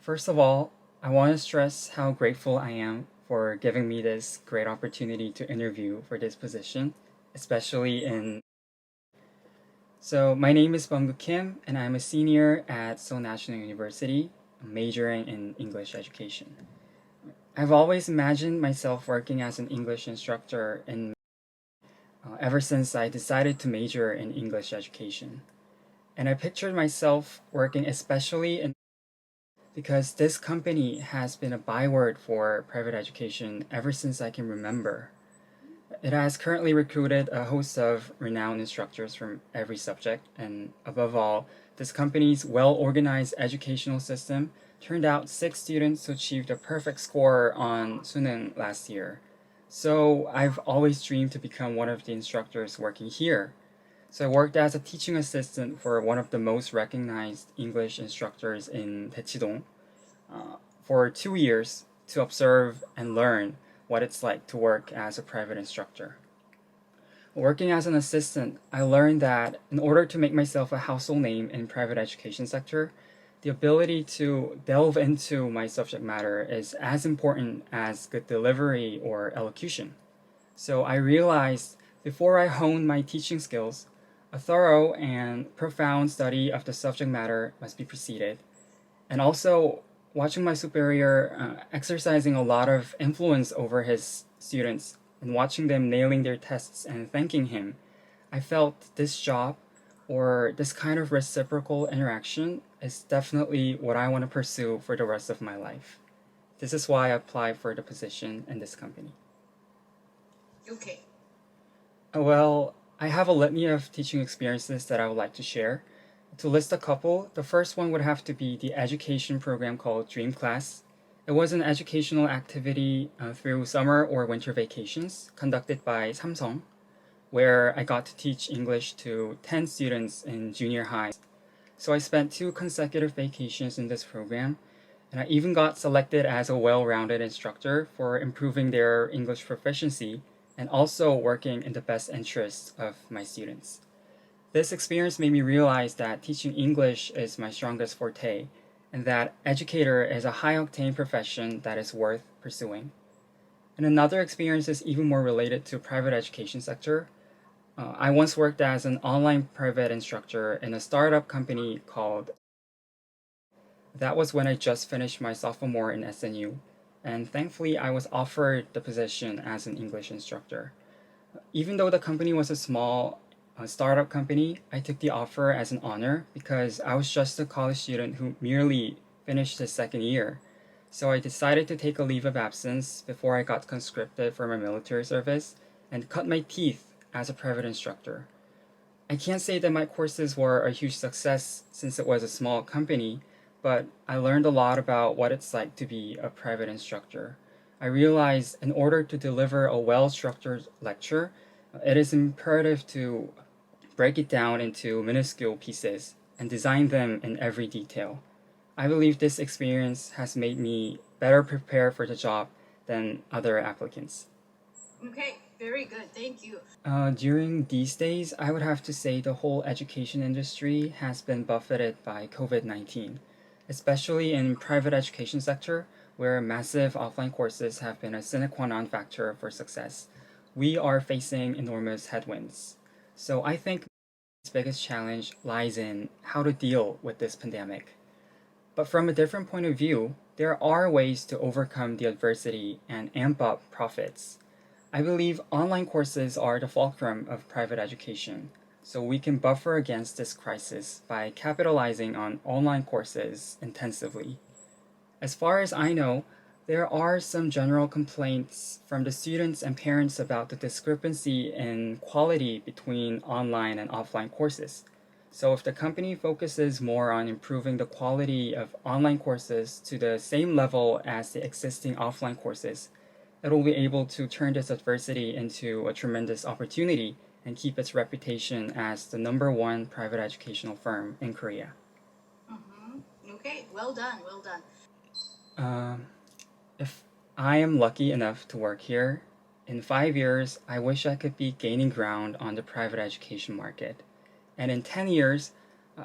First of all, I want to stress how grateful I am for giving me this great opportunity to interview for this position, especially in. So, my name is Bumgu Kim, and I'm a senior at Seoul National University, majoring in English education. I've always imagined myself working as an English instructor ever since I decided to major in English education. And I pictured myself working especially in because this company has been a byword for private education ever since I can remember. It has currently recruited a host of renowned instructors from every subject, and above all, this company's well organized educational system turned out 6 students who achieved a perfect score on Suneung last year. So I've always dreamed to become one of the instructors working here. So I worked as a teaching assistant for one of the most recognized English instructors in Daechidong for 2 years to observe and learn what it's like to work as a private instructor. Working as an assistant, I learned that in order to make myself a household name in private education sector, the ability to delve into my subject matter is as important as good delivery or elocution. So I realized before I honed my teaching skills, a thorough and profound study of the subject matter must be preceded. And also, watching my superior exercising a lot of influence over his students and watching them nailing their tests and thanking him, I felt this job or this kind of reciprocal interaction is definitely what I want to pursue for the rest of my life. This is why I applied for the position in this company. Okay. Well, I have a litany of teaching experiences that I would like to share. To list a couple, the first one would have to be the education program called Dream Class. It was an educational activity through summer or winter vacations conducted by Samsung, where I got to teach English to 10 students in junior high. So I spent 2 consecutive vacations in this program, and I even got selected as a well-rounded instructor for improving their English proficiency and also working in the best interests of my students. This experience made me realize that teaching English is my strongest forte and that educator is a high-octane profession that is worth pursuing. And another experience is even more related to private education sector. I once worked as an online private instructor in a startup company called. That was when I just finished my sophomore in SNU, and thankfully I was offered the position as an English instructor. Even though the company was a small startup company, I took the offer as an honor because I was just a college student who merely finished his second year. So I decided to take a leave of absence before I got conscripted for my military service and cut my teeth as a private instructor. I can't say that my courses were a huge success since it was a small company, but I learned a lot about what it's like to be a private instructor. I realized in order to deliver a well structured lecture, it is imperative to break it down into minuscule pieces and design them in every detail. I believe this experience has made me better prepared for the job than other applicants. Okay, very good. Thank you. During these days, I would have to say the whole education industry has been buffeted by COVID-19, especially in private education sector where massive offline courses have been a sine qua non factor for success. We are facing enormous headwinds. So I think its biggest challenge lies in how to deal with this pandemic. But from a different point of view, there are ways to overcome the adversity and amp up profits. I believe online courses are the fulcrum of private education, so we can buffer against this crisis by capitalizing on online courses intensively. As far as I know, there are some general complaints from the students and parents about the discrepancy in quality between online and offline courses. So if the company focuses more on improving the quality of online courses to the same level as the existing offline courses, it will be able to turn this adversity into a tremendous opportunity and keep its reputation as the number one private educational firm in Korea. Okay, well done, well done. If I am lucky enough to work here, in 5 years, I wish I could be gaining ground on the private education market. And in 10 years,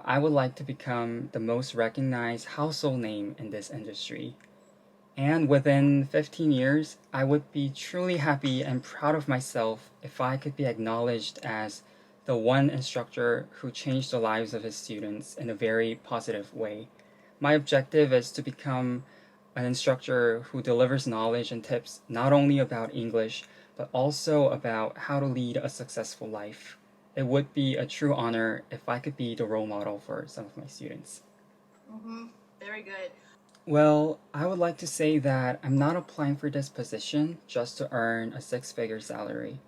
I would like to become the most recognized household name in this industry. And within 15 years, I would be truly happy and proud of myself if I could be acknowledged as the one instructor who changed the lives of his students in a very positive way. My objective is to become an instructor who delivers knowledge and tips not only about English, but also about how to lead a successful life. It would be a true honor if I could be the role model for some of my students. Mm-hmm. Very good. Well, I would like to say that I'm not applying for this position just to earn a six-figure salary.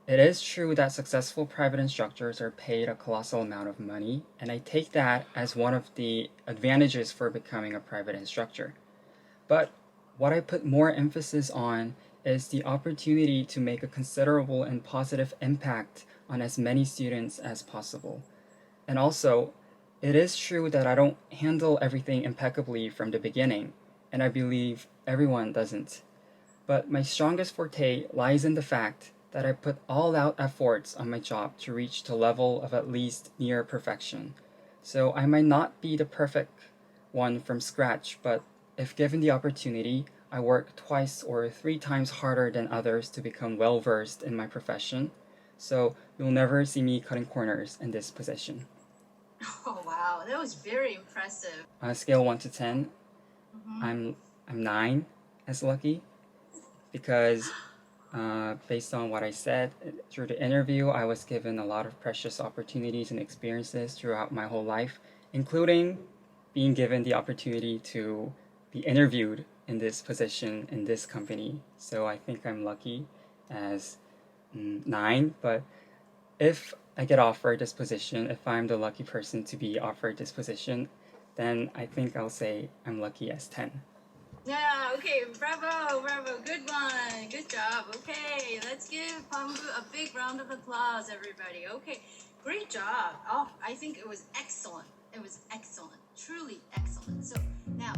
It is true that successful private instructors are paid a colossal amount of money, and I take that as one of the advantages for becoming a private instructor. But what I put more emphasis on is the opportunity to make a considerable and positive impact on as many students as possible. And also, it is true that I don't handle everything impeccably from the beginning, and I believe everyone doesn't. But my strongest forte lies in the fact that I put all out efforts on my job to reach the level of at least near perfection. So I might not be the perfect one from scratch, but if given the opportunity, I work twice or three times harder than others to become well versed in my profession. So you'll never see me cutting corners in this position. Oh wow, that was very impressive. On a scale 1 to 10, Mm-hmm. I'm 9 as lucky because based on what I said through the interview, I was given a lot of precious opportunities and experiences throughout my whole life, including being given the opportunity to be interviewed in this position in this company. So I think I'm lucky as 9, but if I get offered this position, if I'm the lucky person to be offered this position, then I think I'll say I'm lucky as 10. Yeah, okay, bravo, bravo, good one, good job. Okay, let's give Pambu a big round of applause, everybody. Okay, great job. Oh, I think it was excellent. It was excellent, truly excellent. So now